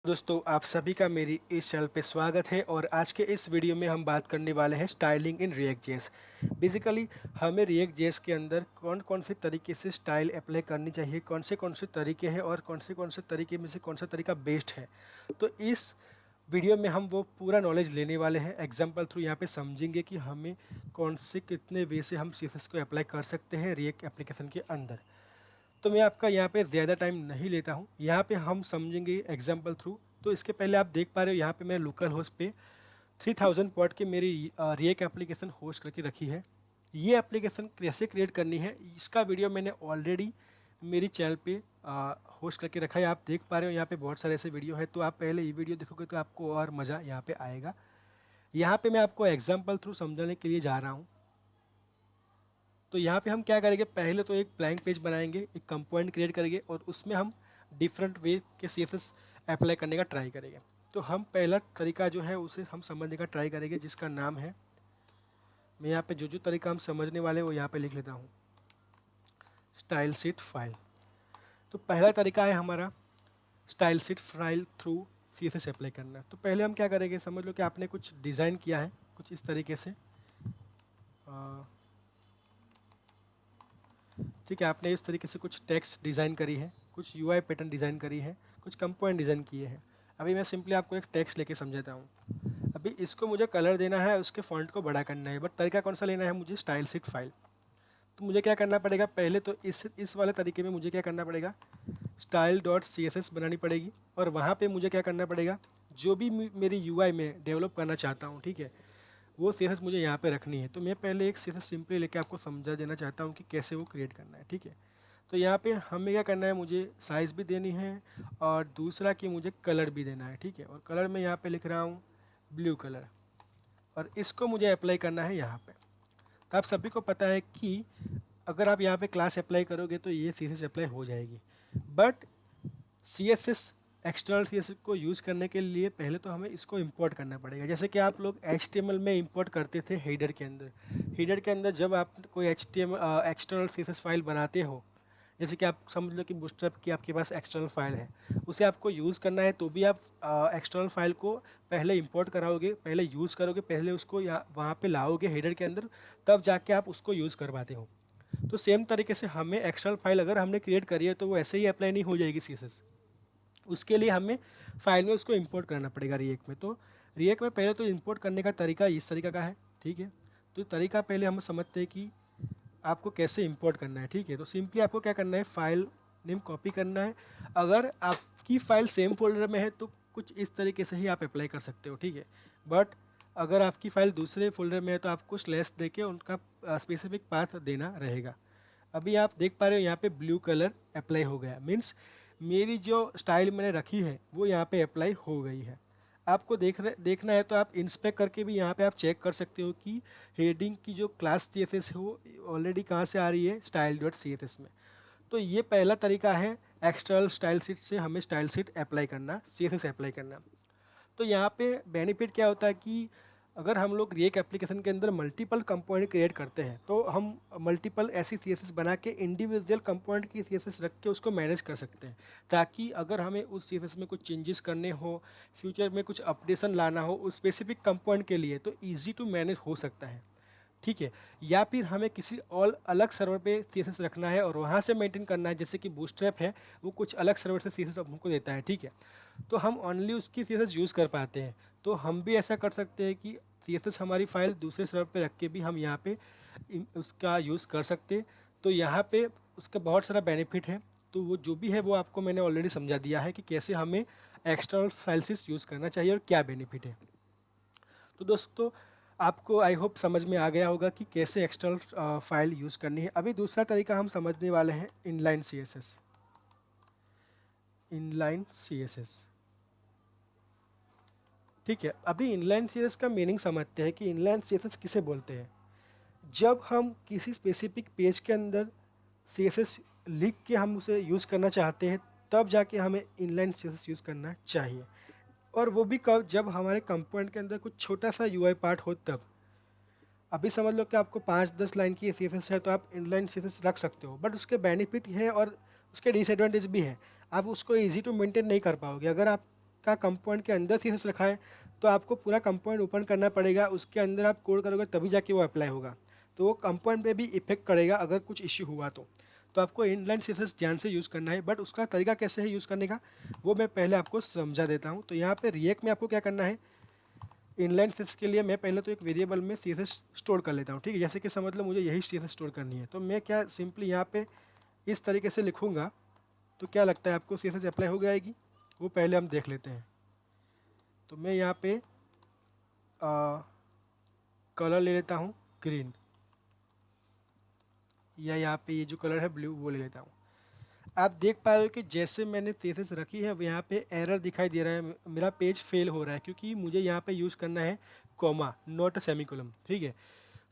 दोस्तों आप सभी का मेरी इस चैनल पे स्वागत है और आज के इस वीडियो में हम बात करने वाले हैं styling in React JS. Basically हमें रिएक्ट जेएस के अंदर कौन कौन से तरीके से स्टाइल अप्लाई करनी चाहिए, कौन से तरीके हैं और कौन से तरीके में से कौन सा तरीका बेस्ट है। तो इस वीडियो में हम वो पूरा नॉलेज लेने वाले हैं। एग्जाम्पल थ्रू यहाँ पे समझेंगे कि हमें कौन से कितने वे से हम सीएसएस को अप्लाई कर सकते हैं रिएक्ट एप्लीकेशन के अंदर। तो मैं आपका यहाँ पे ज़्यादा टाइम नहीं लेता हूँ, यहाँ पे हम समझेंगे एग्जाम्पल थ्रू। तो इसके पहले आप देख पा रहे हो यहाँ पे मैंने लोकल होस्ट पे 3000 पॉट की मेरी रिएक्ट एप्लीकेशन होस्ट करके रखी है। ये एप्लीकेशन कैसे क्रिएट करनी है इसका वीडियो मैंने ऑलरेडी मेरी चैनल पे होस्ट करके रखा है। आप देख पा रहे हो यहाँ पे बहुत सारे ऐसे वीडियो है, तो आप पहले ये वीडियो देखोगे तो आपको और मज़ा यहाँ पे आएगा। यहाँ पे मैं आपको एग्जाम्पल थ्रू समझाने के लिए जा रहा हूँ। तो यहाँ पे हम क्या करेंगे, पहले तो एक ब्लैंक पेज बनाएंगे, एक कंपोनेंट क्रिएट करेंगे और उसमें हम डिफरेंट वे के सीएसएस अप्लाई करने का ट्राई करेंगे। तो हम पहला तरीका जो है उसे हम समझने का ट्राई करेंगे, जिसका नाम है, मैं यहाँ पे जो तरीका हम समझने वाले वो यहाँ पे लिख लेता हूँ, स्टाइल शीट फाइल। तो पहला तरीका है हमारा style sheet file through CSS apply करना। तो पहले हम क्या करेंगे, समझ लो कि आपने कुछ डिज़ाइन किया है कुछ इस तरीके से। ठीक है, आपने इस तरीके से कुछ टेक्स्ट डिज़ाइन करी है, कुछ यूआई पैटर्न डिज़ाइन करी है, कुछ कंपोनेंट डिज़ाइन किए हैं। अभी मैं सिंपली आपको एक टेक्स्ट लेके समझाता हूँ। अभी इसको मुझे कलर देना है, उसके फॉन्ट को बड़ा करना है, बट तरीका कौन सा लेना है, मुझे स्टाइल शीट फाइल। तो मुझे क्या करना पड़ेगा, पहले तो इस वाले तरीके में मुझे क्या करना पड़ेगा, style dot C S S बनानी पड़ेगी और वहाँ पे मुझे क्या करना पड़ेगा, जो भी मेरी यूआई में डेवलप करना चाहता हूँ, ठीक है, वो सीएसएस मुझे यहाँ पे रखनी है। तो मैं पहले एक सीएसएस सिंपली लेके आपको समझा देना चाहता हूँ कि कैसे वो क्रिएट करना है। ठीक है, तो यहाँ पे हमें क्या करना है, मुझे साइज़ भी देनी है और दूसरा कि मुझे कलर भी देना है। ठीक है, और कलर मैं यहाँ पे लिख रहा हूँ ब्लू कलर और इसको मुझे अप्लाई करना है यहाँ पे। तो आप सभी को पता है कि अगर आप यहाँ पे क्लास अप्लाई करोगे तो ये सीएसएस अप्लाई हो जाएगी, but C S S external C S S को यूज़ करने के लिए पहले तो हमें इसको इंपोर्ट करना पड़ेगा। जैसे कि आप लोग एच टी एम एल में इंपोर्ट करते थे हेडर के अंदर। हेडर के अंदर जब आप कोई H T M external C S S file बनाते हो, जैसे कि आप समझ लो कि बूटस्ट्रैप की आपके पास एक्सटर्नल फाइल है, उसे आपको यूज़ करना है, तो भी आप एक्सटर्नल फाइल को पहले इंपोर्ट कराओगे, पहले यूज़ करोगे, पहले उसको या वहाँ पे लाओगे हेडर के अंदर, तब जाके आप उसको यूज़ करवाते हो। तो सेम तरीके से हमें एक्सटर्नल फाइल अगर हमने क्रिएट करी है तो वो ऐसे ही अप्लाई नहीं हो जाएगी सी एस एस। उसके लिए हमें फाइल में उसको इंपोर्ट करना पड़ेगा रिएक्ट में। तो रिएक्ट में पहले तो इंपोर्ट करने का तरीका इस तरीका का है। ठीक है, तो तरीका पहले हम समझते हैं कि आपको कैसे इंपोर्ट करना है। ठीक है, तो सिंपली आपको क्या करना है, फाइल नेम कॉपी करना है। अगर आपकी फ़ाइल सेम फोल्डर में है तो कुछ इस तरीके से ही आप अप्लाई कर सकते हो। ठीक है, बट अगर आपकी फ़ाइल दूसरे फोल्डर में है तो आपको स्लैश दे के उनका स्पेसिफिक पाथ देना रहेगा। अभी आप देख पा रहे हो यहाँ पे ब्लू कलर अप्लाई हो गया, मीन्स मेरी जो स्टाइल मैंने रखी है वो यहाँ पे अप्लाई हो गई है। आपको देखना है तो आप इंस्पेक्ट करके भी यहाँ पे आप चेक कर सकते हो कि हेडिंग की जो क्लास सी एस एस है वो ऑलरेडी कहाँ से आ रही है, style dot C S S में। तो ये पहला तरीका है एक्सटर्नल स्टाइल शीट से हमें स्टाइल शीट अप्लाई करना, सी एस एस अप्लाई करना। तो यहाँ पे बेनिफिट क्या होता है कि अगर हम लोग रिएक्ट एप्लीकेशन के अंदर मल्टीपल कंपोनेंट क्रिएट करते हैं तो हम मल्टीपल ऐसी सीएसएस बना के इंडिविजुअल कंपोनेंट की सीएसएस रख के उसको मैनेज कर सकते हैं, ताकि अगर हमें उस सीएसएस में कुछ चेंजेस करने हो, फ्यूचर में कुछ अपडेशन लाना हो उस स्पेसिफिक कंपोनेंट के लिए, तो ईजी टू मैनेज हो सकता है। ठीक है, या फिर हमें किसी और अलग सर्वर पे सीएसएस रखना है और वहाँ से मेंटेन करना है, जैसे कि बूटस्ट्रैप है वो कुछ अलग सर्वर से सीएसएस हमको देता है। ठीक है, तो हम ओनली उसकी सीएसएस यूज़ कर पाते हैं। तो हम भी ऐसा कर सकते हैं कि सीएसएस हमारी फाइल दूसरे सर्वर पे रख के भी हम यहाँ पे उसका यूज़ कर सकते हैं। तो यहाँ पे उसका बहुत सारा बेनिफिट है। तो वो जो भी है वो आपको मैंने ऑलरेडी समझा दिया है कि कैसे हमें एक्सटर्नल फाइल्स यूज़ करना चाहिए और क्या बेनिफिट है। तो दोस्तों आपको आई होप समझ में आ गया होगा कि कैसे एक्सटर्नल फाइल यूज़ करनी है। अभी दूसरा तरीका हम समझने वाले हैं inline C S S. Inline C S S, ठीक है, अभी इनलाइन सी एस एस का मीनिंग समझते हैं कि इनलाइन सी एस एस किसे बोलते हैं। जब हम किसी स्पेसिफिक पेज के अंदर सी एस एस लिख के हम उसे यूज़ करना चाहते हैं, तब जाके हमें inline C S S use करना चाहिए। और वो भी कब, जब हमारे कंपोनेंट के अंदर कुछ छोटा सा यूआई पार्ट हो तब। अभी समझ लो कि आपको 5-10 लाइन की सी एस एस है तो आप इनलाइन सी एस एस रख सकते हो, बट उसके बेनिफिट है और उसके डिसएडवांटेज भी है। आप उसको ईजी टू मेंटेन नहीं कर पाओगे। अगर आप आपका कंपोनेंट के अंदर CSS रखा है तो आपको पूरा कंपोनेंट ओपन करना पड़ेगा, उसके अंदर आप कोड करोगे तभी जाके वो अप्लाई होगा। तो वो कंपोनेंट पे भी इफेक्ट करेगा अगर कुछ इश्यू हुआ तो आपको इनलाइन CSS ध्यान से यूज़ करना है। बट उसका तरीका कैसे है यूज़ करने का वो मैं पहले आपको समझा देता हूँ। तो यहाँ पे रिएक्ट में आपको क्या करना है, इनलाइन CSS के लिए मैं पहले तो एक वेरिएबल में CSS स्टोर कर लेता हूँ, ठीक है। जैसे कि समझ लो मुझे यही CSS स्टोर करनी है, तो मैं क्या सिंपली यहाँ पे इस तरीके से लिखूँगा, तो क्या लगता है आपको CSS अप्लाई हो जाएगी, वो पहले हम देख लेते हैं। तो मैं यहाँ पे कलर ले लेता हूँ ग्रीन, या यहाँ पे ये जो कलर है ब्लू वो ले लेता हूँ। आप देख पा रहे हो कि जैसे मैंने CSS रखी है अब यहाँ पे एरर दिखाई दे रहा है, मेरा पेज फेल हो रहा है क्योंकि मुझे यहाँ पे यूज़ करना है कॉमा नॉट अ सेमीकोलन, ठीक है।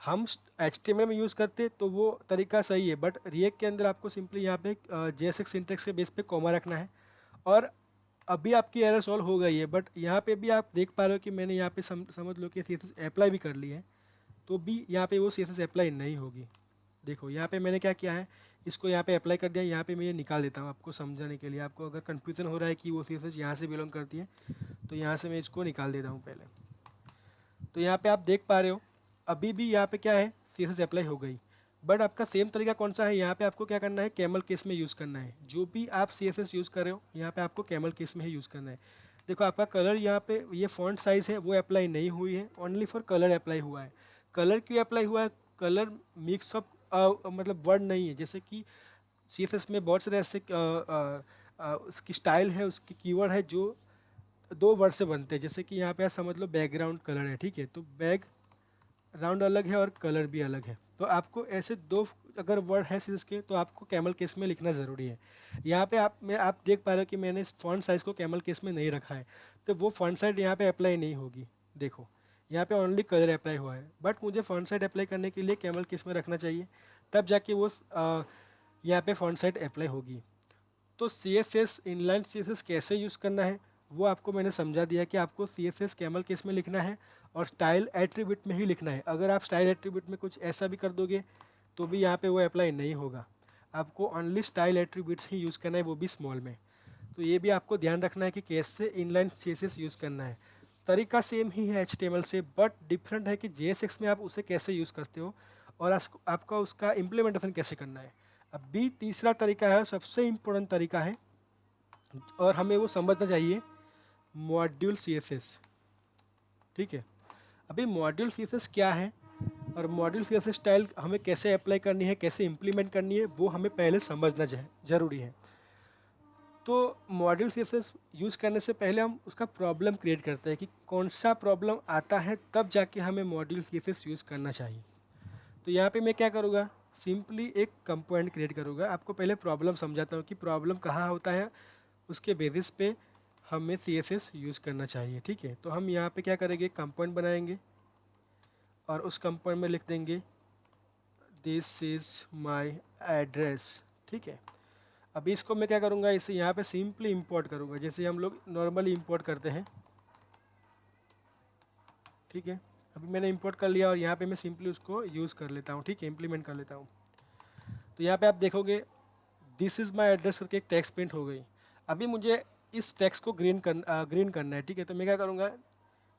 हम HTML में यूज़ करते तो वो तरीका सही है, बट रिएक्ट के अंदर आपको सिंपली यहाँ पे JSX सिंटेक्स के बेस पे कॉमा रखना है। और अभी आपकी एरर सॉल्व हो गई है, बट यहाँ पे भी आप देख पा रहे हो कि मैंने यहाँ पे समझ लो कि CSS अप्लाई भी कर ली है, तो भी यहाँ पे वो CSS अप्लाई नहीं होगी। देखो यहाँ पे मैंने क्या किया है, इसको यहाँ पे अप्लाई कर दिया, यहाँ पे मैं ये निकाल देता हूँ आपको समझाने के लिए। आपको अगर कन्फ्यूज़न हो रहा है कि वो CSS यहाँ से बिलोंग करती है तो यहाँ से मैं इसको निकाल देता हूँ पहले। तो यहाँ पे आप देख पा रहे हो अभी भी यहाँ पे क्या है, CSS अप्लाई हो गई। बट आपका सेम तरीका कौन सा है, यहाँ पे आपको क्या करना है, कैमल केस में यूज़ करना है। जो भी आप CSS यूज़ कर रहे हो यहाँ पे आपको कैमल केस में ही यूज़ करना है। देखो आपका कलर यहाँ पे ये फॉन्ट साइज़ है वो अप्लाई नहीं हुई है, ओनली फॉर कलर अप्लाई हुआ है। कलर क्यों अप्लाई हुआ है, कलर मिक्स ऑफ मतलब वर्ड नहीं है। जैसे कि CSS में बहुत सारे ऐसे उसकी स्टाइल है, उसकी कीवर्ड है जो दो वर्ड से बनते हैं। जैसे कि यहाँ पे आप समझ लो बैकग्राउंड कलर है, ठीक है, तो बैकग्राउंड अलग है और कलर भी अलग है। तो आपको ऐसे दो अगर वर्ड है CSS के तो आपको कैमल केस में लिखना ज़रूरी है। यहाँ पे आप देख पा रहे हो कि मैंने फॉन्ट साइज़ को कैमल केस में नहीं रखा है, तो वो फॉन्ट साइज यहाँ पे अप्लाई नहीं होगी। देखो यहाँ पे ओनली कलर अप्लाई हुआ है, बट मुझे फॉन्ट साइज अप्लाई करने के लिए कैमल केस में रखना चाहिए, तब जाके वो यहाँ पे फॉन्ट साइज अप्लाई होगी। तो CSS इनलाइन CSS कैसे यूज़ करना है वो आपको मैंने समझा दिया कि आपको CSS कैमल केस में लिखना है और स्टाइल एट्रीब्यूट में ही लिखना है। अगर आप स्टाइल एट्रीब्यूट में कुछ ऐसा भी कर दोगे तो भी यहाँ पे वो अप्लाई नहीं होगा। आपको ओनली स्टाइल एट्रीब्यूट्स ही यूज़ करना है, वो भी स्मॉल में। तो ये भी आपको ध्यान रखना है कि कैसे इनलाइन CSS यूज़ करना है। तरीका सेम ही है HTML से, बट डिफरेंट है कि JSX में आप उसे कैसे यूज़ करते हो और आपका उसका इम्प्लीमेंटेशन कैसे करना है। अभी तीसरा तरीका है, सबसे इम्पोर्टेंट तरीका है और हमें वो समझना चाहिए, मॉड्यूल CSS, ठीक है। अभी मॉड्यूल CSS क्या है और मॉड्यूल CSS स्टाइल हमें कैसे अप्लाई करनी है, कैसे इम्प्लीमेंट करनी है, वो हमें पहले समझना ज़रूरी है। तो मॉड्यूल CSS यूज़ करने से पहले हम उसका प्रॉब्लम क्रिएट करते हैं कि कौन सा प्रॉब्लम आता है, तब जाके हमें मॉड्यूल CSS यूज़ करना चाहिए। तो यहाँ पे मैं क्या करूँगा, सिंपली एक कंपोनेंट क्रिएट करूँगा। आपको पहले प्रॉब्लम समझाता हूँ कि प्रॉब्लम कहाँ होता है, उसके बेसिस पे हमें CSS यूज़ करना चाहिए, ठीक है। तो हम यहाँ पे क्या करेंगे, कंपोनेंट बनाएंगे और उस कंपोनेंट में लिख देंगे दिस इज़ माई एड्रेस, ठीक है। अभी इसको मैं क्या करूँगा, इसे यहाँ पे सिंपली इंपोर्ट करूँगा जैसे हम लोग नॉर्मली इंपोर्ट करते हैं, ठीक है। अभी मैंने इंपोर्ट कर लिया और यहाँ पे मैं सिंपली उसको यूज़ कर लेता हूँ, ठीक है, इम्प्लीमेंट कर लेता हूँ। तो यहाँ पे आप देखोगे दिस इज़ माई एड्रेस करके एक टेक्स्ट प्रिंट हो गई। अभी मुझे इस टेक्स्ट को ग्रीन करना है, ठीक है। तो मैं क्या करूँगा,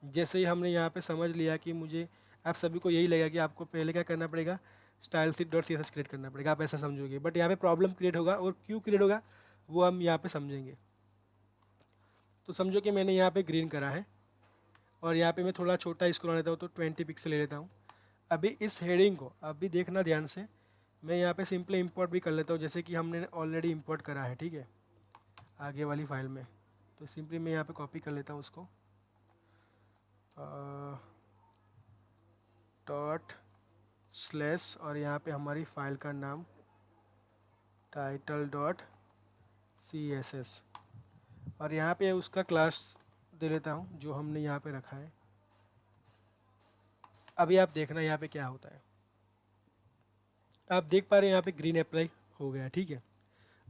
जैसे ही हमने यहाँ पे समझ लिया कि मुझे, आप सभी को यही लगेगा कि आपको पहले क्या करना पड़ेगा, style seat dot CSS create करना पड़ेगा, आप ऐसा समझोगे। बट यहाँ पे प्रॉब्लम क्रिएट होगा और क्यों क्रिएट होगा वो हम यहाँ पे समझेंगे। तो समझो कि मैंने यहाँ पे ग्रीन करा है और यहाँ पे मैं थोड़ा छोटा इसको लेता हूँ, तो 20 पिक्सल ले लेता हूँ। अभी इस हेडिंग को अभी देखना ध्यान से, मैं यहाँ पे सिंपली इंपोर्ट भी कर लेता हूँ जैसे कि हमने ऑलरेडी इंपोर्ट करा है, ठीक है, आगे वाली फाइल में। तो सिंपली मैं यहाँ पे कॉपी कर लेता हूँ उसको, डॉट स्लैश और यहाँ पे हमारी फाइल का नाम टाइटल डॉट CSS और यहाँ पे उसका क्लास दे लेता हूँ जो हमने यहाँ पे रखा है। अभी आप देखना यहाँ पे क्या होता है, आप देख पा रहे हैं यहाँ पे ग्रीन अप्लाई हो गया, ठीक है।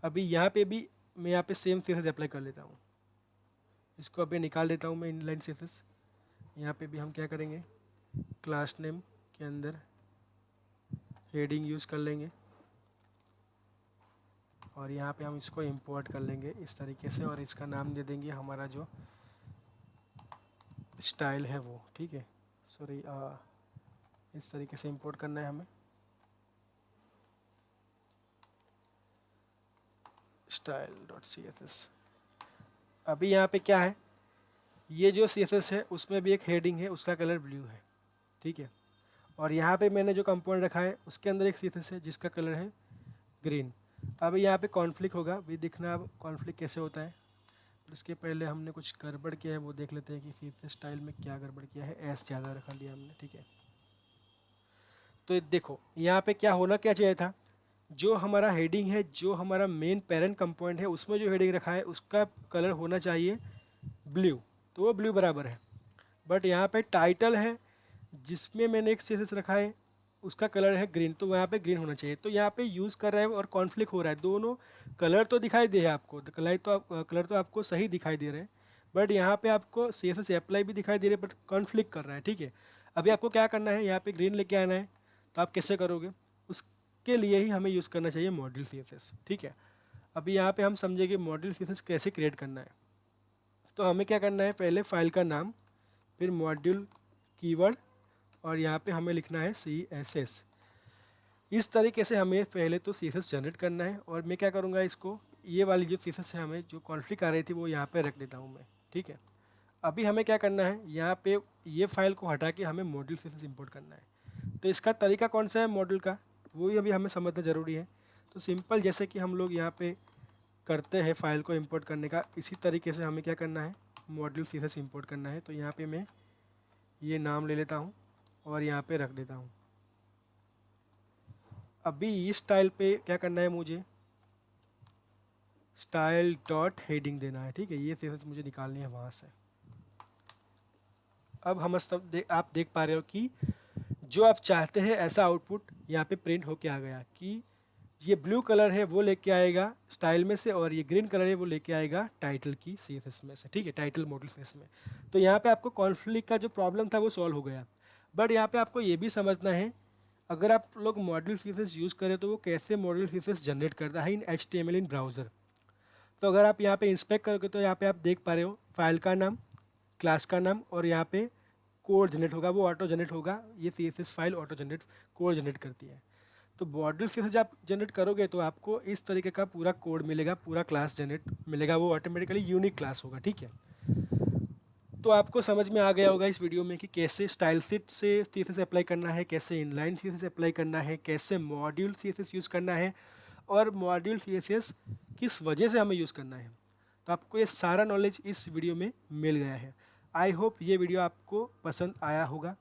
अभी यहाँ पे भी मैं यहाँ पे सेम CSS अप्लाई कर लेता हूँ, इसको अभी निकाल देता हूँ मैं इनलाइन CSS। यहाँ पे भी हम क्या करेंगे, क्लास नेम के अंदर हेडिंग यूज़ कर लेंगे और यहाँ पे हम इसको इंपोर्ट कर लेंगे इस तरीके से और इसका नाम दे देंगे हमारा जो स्टाइल है वो, ठीक है। सॉरी, इस तरीके से इंपोर्ट करना है हमें, style.css। अभी यहाँ पे क्या है, ये जो CSS है उसमें भी एक हेडिंग है, उसका कलर ब्लू है, ठीक है। और यहाँ पे मैंने जो कंपोनेंट रखा है उसके अंदर एक CSS है जिसका कलर है ग्रीन। अब यहाँ पे कॉन्फ्लिक्ट होगा भी, दिखना अब कॉन्फ्लिक्ट कैसे होता है। इसके पहले हमने कुछ गड़बड़ किया है, वो देख लेते हैं कि CSS स्टाइल में क्या गड़बड़ किया है। एस ज़्यादा रखा दिया हमने, ठीक है। तो ये देखो यहाँ पे क्या होना क्या चाहिए था, जो हमारा हेडिंग है, जो हमारा मेन पेरेंट कंपोनेंट है, उसमें जो हेडिंग रखा है उसका कलर होना चाहिए ब्लू, तो वो ब्लू बराबर है। बट यहाँ पे टाइटल है जिसमें मैंने एक CSS रखा है, उसका कलर है ग्रीन, तो यहाँ पे ग्रीन होना चाहिए। तो यहाँ पे यूज़ कर रहा है और कॉन्फ्लिक्ट हो रहा है, दोनों कलर तो दिखाई दे आपको, कलर तो आपको सही दिखाई दे रहे हैं, बट यहाँ पे आपको CSS अप्लाई भी दिखाई दे रहे हैं, बट कॉन्फ्लिक्ट कर रहा है, ठीक है। अभी आपको क्या करना है, यहाँ पे ग्रीन लेके आना है, तो आप कैसे करोगे, उसके लिए ही हमें यूज़ करना चाहिए मॉड्यूल CSS, ठीक है। अभी यहाँ पे हम समझेंगे मॉड्यूल CSS कैसे क्रिएट करना है। तो हमें क्या करना है, पहले फाइल का नाम, फिर मॉड्यूल कीवर्ड, और यहाँ पे हमें लिखना है CSS। इस तरीके से हमें पहले तो CSS जनरेट करना है। और मैं क्या करूँगा, इसको ये वाली जो CSS है, हमें जो कॉन्फ्लिक्ट आ रही थी वो यहाँ पे रख देता हूँ मैं, ठीक है। अभी हमें क्या करना है, यहाँ पे ये फाइल को हटा के हमें मॉड्यूल CSS इंपोर्ट करना है। तो इसका तरीका कौन सा है मॉड्यूल का, वो ही अभी हमें समझना ज़रूरी है। तो सिंपल जैसे कि हम लोग यहाँ पे करते हैं फाइल को इंपोर्ट करने का, इसी तरीके से हमें क्या करना है, मॉड्यूल CSS इंपोर्ट करना है। तो यहाँ पे मैं ये नाम ले लेता हूँ और यहाँ पे रख देता हूँ। अभी इस स्टाइल पे क्या करना है, मुझे स्टाइल डॉट हेडिंग देना है, ठीक है। ये CSS मुझे निकालनी है वहाँ से। अब हम सब आप देख पा रहे हो कि जो आप चाहते हैं ऐसा आउटपुट यहाँ पे प्रिंट होके आ गया, कि ये ब्लू कलर है वो लेके आएगा स्टाइल में से, और ये ग्रीन कलर है वो लेके आएगा टाइटल की CSS में से, ठीक है, टाइटल मॉड्यूल CSS में। तो यहाँ पे आपको कॉन्फ्लिक्ट का जो प्रॉब्लम था वो सॉल्व हो गया। बट यहाँ पे आपको ये भी समझना है, अगर आप लोग मॉड्यूल CSS यूज़ करें तो वो कैसे मॉड्यूल CSS जनरेट करता है इन HTML इन ब्राउज़र। तो अगर आप यहाँ पे इंस्पेक्ट करोगे तो यहाँ पे आप देख पा रहे हो फाइल का नाम, क्लास का नाम, और यहाँ पे कोड जनरेट होगा, वो ऑटो जनरेट होगा। ये CSS file auto generate code generate करती है। तो मॉड्यूल CSS जब आप जनरेट करोगे तो आपको इस तरीके का पूरा कोड मिलेगा, पूरा क्लास जनरेट मिलेगा, वो ऑटोमेटिकली यूनिक क्लास होगा, ठीक है। तो आपको समझ में आ गया होगा इस वीडियो में कि कैसे स्टाइल शीट से CSS अप्लाई करना है, कैसे इनलाइन CSS अप्लाई करना है, कैसे मॉड्यूल CSS यूज़ करना है, और मॉड्यूल CSS किस वजह से हमें यूज़ करना है। तो आपको ये सारा नॉलेज इस वीडियो में मिल गया है। आई होप ये वीडियो आपको पसंद आया होगा।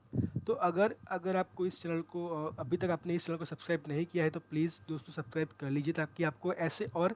तो अगर अगर आपको इस चैनल को अभी तक आपने इस चैनल को सब्सक्राइब नहीं किया है तो प्लीज़ दोस्तों सब्सक्राइब कर लीजिए, ताकि आपको ऐसे और